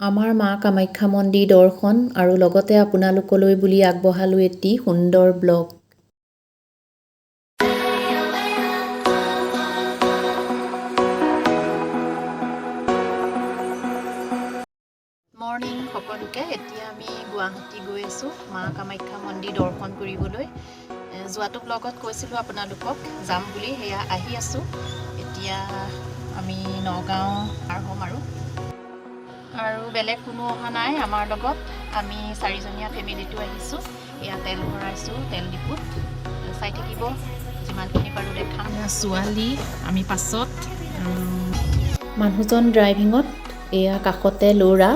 আমাৰ মা কামাখ্যা মন্দিৰ দৰ্শন আৰু লগতে আপোনালোকলৈ বুলি আগবঢ়ালোঁ এটি সুন্দৰ ব্লগ। মৰ্ণিং সকলোকে। এতিয়া আমি গুৱাহাটী গৈ আছোঁ মা কামাখ্যা মন্দিৰ দৰ্শন কৰিবলৈ। যোৱাটো ব্লগত কৈছিলোঁ আপোনালোকক যাম বুলি, সেয়া আহি আছোঁ। এতিয়া আমি নগাঁও পাৰ হ'ম আৰু বেলেগ কোনো অহা নাই আমাৰ লগত। আমি 4জনীয়া ফেমিলিটো আহিছোঁ। এয়া তেল ভৰাইছোঁ তেল ডিপুত। চাই থাকিব, যিমানখিনি পাৰোঁ দেখাম। ছোৱালী আমি পাছত, মানুহজন ড্ৰাইভিঙত, এয়া কাষতে ল'ৰা।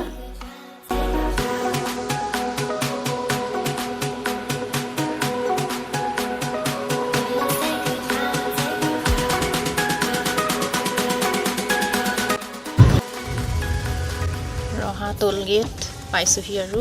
ৰহা টোল গেট পাইছোঁহি আৰু।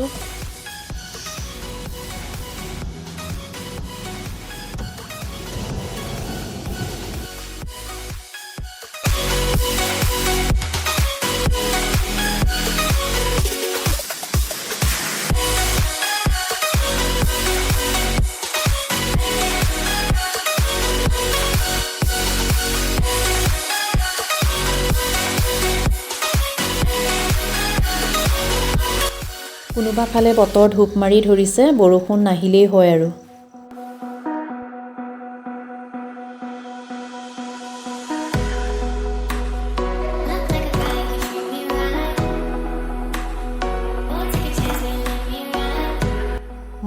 কোনোবা ফালে বতৰ ধূপ মাৰি ধৰিছে, বৰষুণ নাহিলেই হয় আৰু।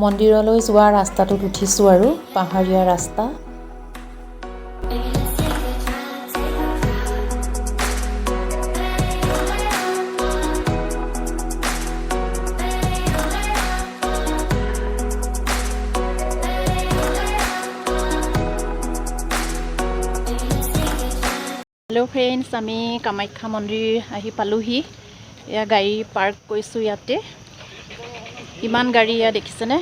মন্দিৰলৈ যোৱা ৰাস্তাটোত উঠিছোঁ আৰু, পাহাৰীয়া ৰাস্তা। হেল্ল' ফ্ৰেণ্ডছ, আমি কামাখ্যা মন্দিৰ আহি পালোহি। এয়া গাড়ী পাৰ্ক কৰিছোঁ ইয়াতে। ইমান গাড়ী ইয়াত দেখিছেনে?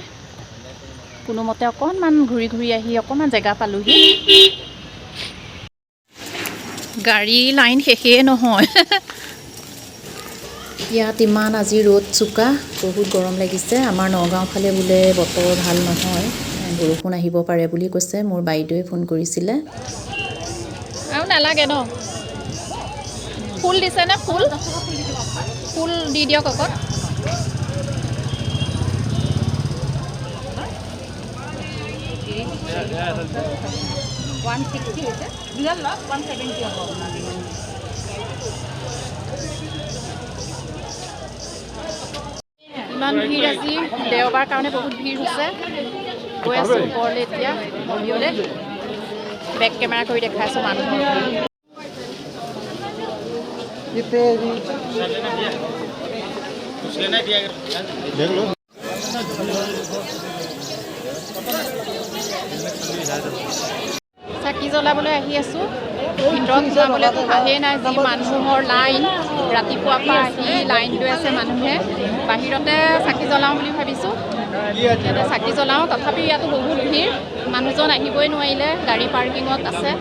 কোনোমতে অকণমান ঘূৰি ঘূৰি আহি অকণমান জেগা পালোহি। গাড়ী লাইন শেষেই নহয়। ইয়াত ইমান আজি ৰ'দ চোকা, বহুত গৰম লাগিছে। আমাৰ নগাঁও ফালে বোলে বতৰ ভাল নহয়, বৰষুণ আহিব পাৰে বুলি কৈছে। মোৰ বাইদেৱে ফোন কৰিছিলে। আৰু নালাগে ন? ফুল দিছে নে? ফুল ফুল দি দিয়ক অকল। ইমান ভিৰ আজি, দেওবাৰ কাৰণে বহুত ভিৰ হৈছে। গৈ আছোঁ ওপৰলৈ এতিয়া মন্দিৰলৈ। বেক কেমেৰা কৰি দেখাইছোঁ মানুহৰ। চাকি জ্বলাবলৈ আহি আছোঁ। ভিতৰত সোমাবলৈতো আহেই নাই, যি মানুহৰ লাইন। ৰাতিপুৱাৰ পৰা আহি লাইন লৈ আছে মানুহে। বাহিৰতে চাকি জ্বলাওঁ বুলি ভাবিছোঁ। ইয়াতে চাকি জ্বলাওঁ, তথাপি ইয়াতো বহুত ভিৰ। মানুহজন আহিবই নোৱাৰিলে, গাড়ী পাৰ্কিঙত আছে।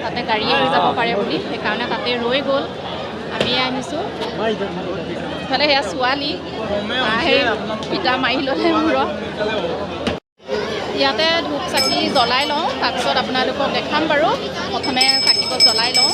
তাতে গাড়ী আহি যাব পাৰে বুলি, সেইকাৰণে তাতে ৰৈ গ'ল। আমি আহিছোঁ। ইফালে সেয়া ছোৱালী আহে পিতা মাৰি ল'লে মূৰত। ইয়াতে ধূপ চাকি জ্বলাই লওঁ, তাৰপিছত আপোনালোকক দেখাম বাৰু। প্ৰথমে চাকিটো জ্বলাই লওঁ।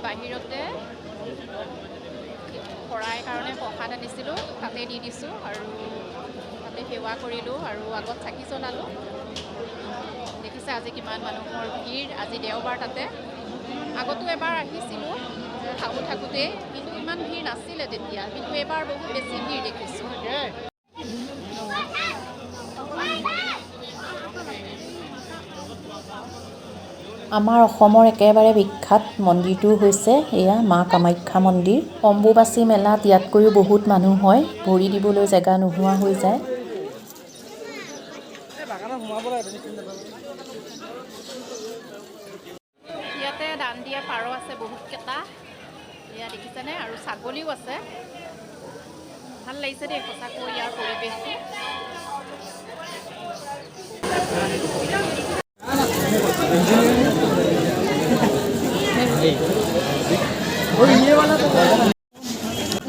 বাহিৰতে শৰাই কাৰণে প্ৰসাদ আনিছিলোঁ, তাতে দি দিছোঁ আৰু তাতে সেৱা কৰিলোঁ আৰু আগত চাকি জ্বলালোঁ। দেখিছে আজি কিমান মানুহৰ ভিৰ। আজি দেওবাৰ তাতে। আগতো এবাৰ আহিছিলোঁ থাকোঁতেই, কিন্তু ইমান ভিৰ নাছিলে তেতিয়া, কিন্তু এইবাৰ বহুত বেছি ভিৰ দেখিছোঁ। আমাৰ অসমৰ একেবাৰে বিখ্যাত মন্দিৰটো হৈছে এয়া মা কামাখ্যা মন্দিৰ। অম্বুবাচী মেলাত ইয়াতকৈও বহুত মানুহ হয়, ভৰি দিবলৈ জেগা নোহোৱা হৈ যায়। ইয়াতে দান দিয়া পাৰ আছে বহুতকেইটা, এয়া দেখিছেনে, আৰু ছাগলীও আছে। ভাল লাগিছে দেই সঁচাকৈ ইয়াৰ পৰিৱেশটো।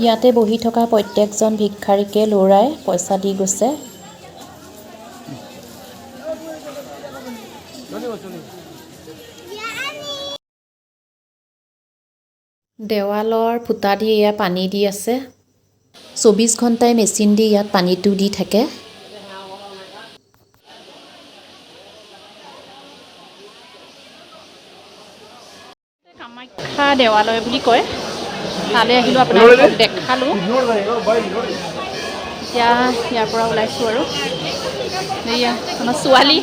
ইয়াতে বহি থকা প্ৰত্যেকজন ভিক্ষাৰীকে ল'ৰাই পইচা দি গৈছে। দেৱালৰ ফুটা দি এয়া পানী দি আছে। 24 ঘণ্টাই মেচিন দি ইয়াত পানীটো দি থাকে। কামাখ্যা দেৱালয় বুলি কয়, তালৈ আহিলোঁ, আপোনালোকক দেখালোঁ। এতিয়া ইয়াৰ পৰা ওলাইছোঁ আৰু এয়া আমাৰ ছোৱালী।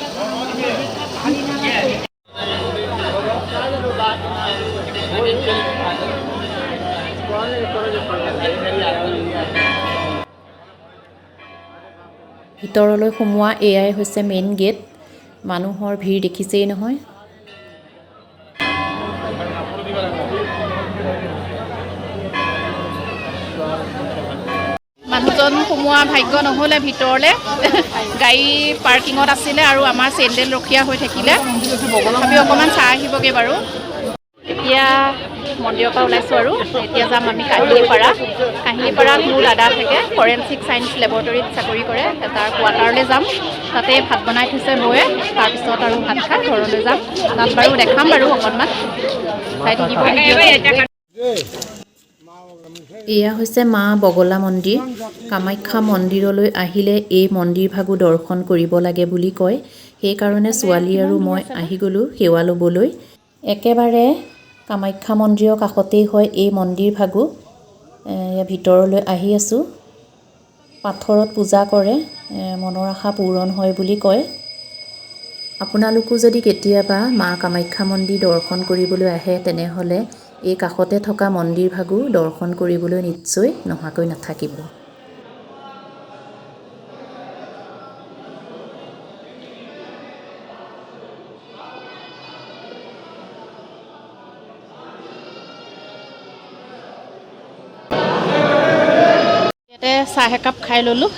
ভিতৰলৈ সোমোৱা এয়াই হৈছে মেইন গেট। মানুহৰ ভিৰ দেখিছেই নহয়। মানুহজন সোমোৱা ভাগ্য নহ'লে ভিতৰলৈ, গাড়ী পাৰ্কিঙত আছিলে আৰু আমাৰ চেণ্ডেল ৰখীয়া হৈ থাকিলে। তথাপিও অকণমান চাই আহিবগৈ বাৰু। এতিয়া মন্দিৰৰ পৰা ওলাইছোঁ আৰু এতিয়া যাম আমি কাহিলীপাৰাত মোৰ দাদা থাকে, ফৰেনচিক ছায়েন্স লেবৰেটৰীত চাকৰি কৰে, তাৰ কোৱাৰ্টাৰলৈ যাম। তাতে ভাত বনাই থৈছে বৌয়ে, তাৰপিছত আৰু ভাত খাই ঘৰলৈ যাম। তাত বাৰু দেখাম বাৰু অকণমান, চাই থাকিব। এয়া হৈছে মা বগলা মন্দিৰ। কামাখ্যা মন্দিৰলৈ আহিলে এই মন্দিৰ ভাগো দৰ্শন কৰিব লাগে বুলি কয়। সেইকাৰণে ছোৱালী আৰু মই আহি গ'লোঁ সেৱা ল'বলৈ। একেবাৰে কামাখ্যা মন্দিৰৰ কাষতেই হয় এই মন্দিৰ ভাগো। ভিতৰলৈ আহি আছোঁ। পাথৰত পূজা কৰে, মনৰ আশা পূৰণ হয় বুলি কয়। আপোনালোকো যদি কেতিয়াবা মা কামাখ্যা মন্দিৰ দৰ্শন কৰিবলৈ আহে, তেনেহ'লে এই কাষতে থকা মন্দিৰ ভাগো দৰ্শন কৰিবলৈ নিশ্চয় নহাকৈ নাথাকিব। ইয়াতে চাহ একাপ খাই ল'লোঁ।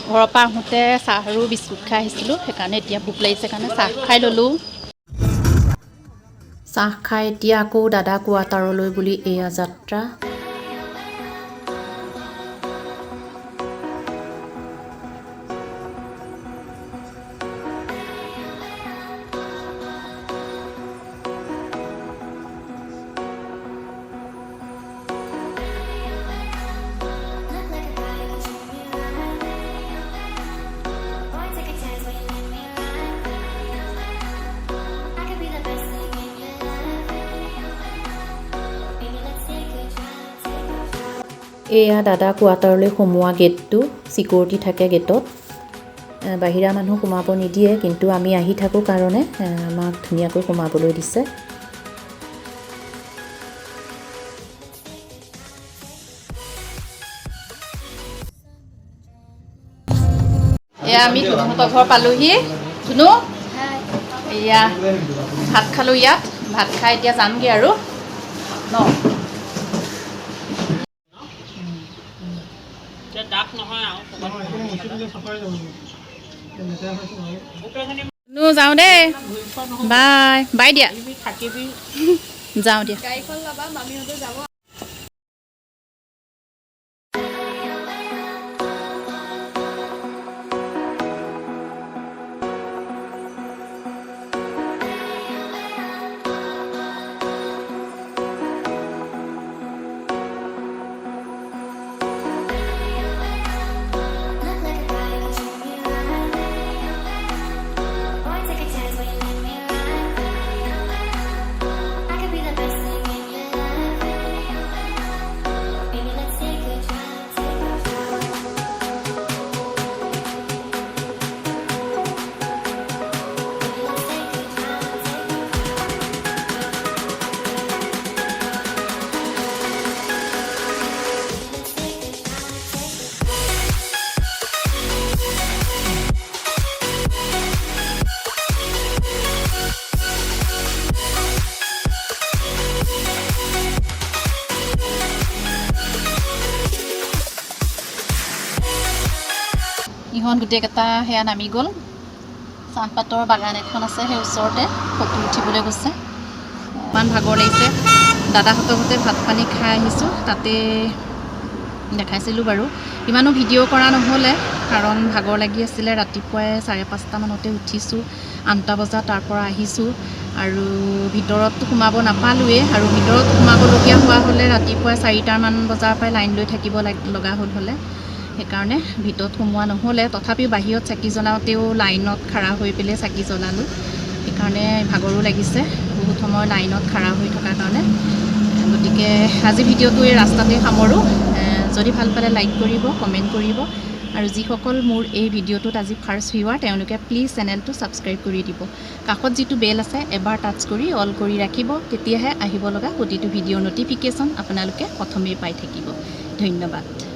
ঘৰৰ পৰা আহোঁতে চাহ আৰু বিস্কুট খাই আহিছিলোঁ, সেইকাৰণে এতিয়া ভোক লাগিছে কাৰণে চাহ খাই ল'লোঁ। চাহ খাই এতিয়া আকৌ দাদা কোৱাৰ্টাৰলৈ বুলি এয়া যাত্ৰা। এয়া দাদা কোৱাৰ্টাৰলৈ সোমোৱা গেটটো, চিকিউৰিটি থাকে গেটত। বাহিৰা মানুহ সোমাব নিদিয়ে, কিন্তু আমি আহি থাকোঁ কাৰণে আমাক ধুনীয়াকৈ সোমাবলৈ দিছে। এয়া আমি ধুনুহঁতৰ ঘৰ পালোহি। ধুনু, এয়া ভাত খালোঁ ইয়াত, ভাত খাই এতিয়া যামগৈ আৰু ন। যাওঁ দেই, বাই বাই দিয়া, যাওঁ দিয়া। গাড়ীখন ল'বা, মামীহঁতো যাব। ইহঁত গোটেইকেইটা সেয়া নামি গ'ল চাহপাতৰ বাগান এখন আছে সেই ওচৰতে ফটো উঠিবলৈ গৈছে ইমান ভাগৰ লাগিছে দাদাহঁতৰ ঘৰতে ভাত পানী খাই আহিছোঁ তাতে দেখাইছিলোঁ বাৰু ইমানো ভিডিঅ' কৰা নহ'লে কাৰণ ভাগৰ লাগি আছিলে ৰাতিপুৱাই 5:30 মানতে উঠিছোঁ 8টা বজাত তাৰ পৰা আহিছোঁ আৰু ভিতৰততো সোমাব নাপালোৱে আৰু ভিতৰত সোমাবলগীয়া হোৱা হ'লে ৰাতিপুৱা 4টামান বজাৰ পৰাই লাইন লৈ থাকিব লগা হ'লে সেইকাৰণে ভিতৰত সোমোৱা নহ'লে তথাপিও বাহিৰত চাকি জ্বলাওঁতেও লাইনত খাৰা হৈ পেলাই চাকি জ্বলালোঁ সেইকাৰণে ভাগৰো লাগিছে বহুত সময় লাইনত খাৰা হৈ থকাৰ কাৰণে গতিকে আজি ভিডিঅ'টো এই ৰাস্তাতে সামৰোঁ যদি ভাল পালে লাইক কৰিব কমেণ্ট কৰিব আৰু যিসকল মোৰ এই ভিডিঅ'টোত আজি ফাৰ্ষ্ট ভিউৱাৰ তেওঁলোকে প্লিজ চেনেলটো ছাবস্ক্ৰাইব কৰি দিব কাষত যিটো বেল আছে এবাৰ টাচ কৰি অল কৰি ৰাখিব তেতিয়াহে আহিব লগা প্ৰতিটো ভিডিঅ'ৰ ন'টিফিকেশ্যন আপোনালোকে প্ৰথমেই পাই থাকিব ধন্যবাদ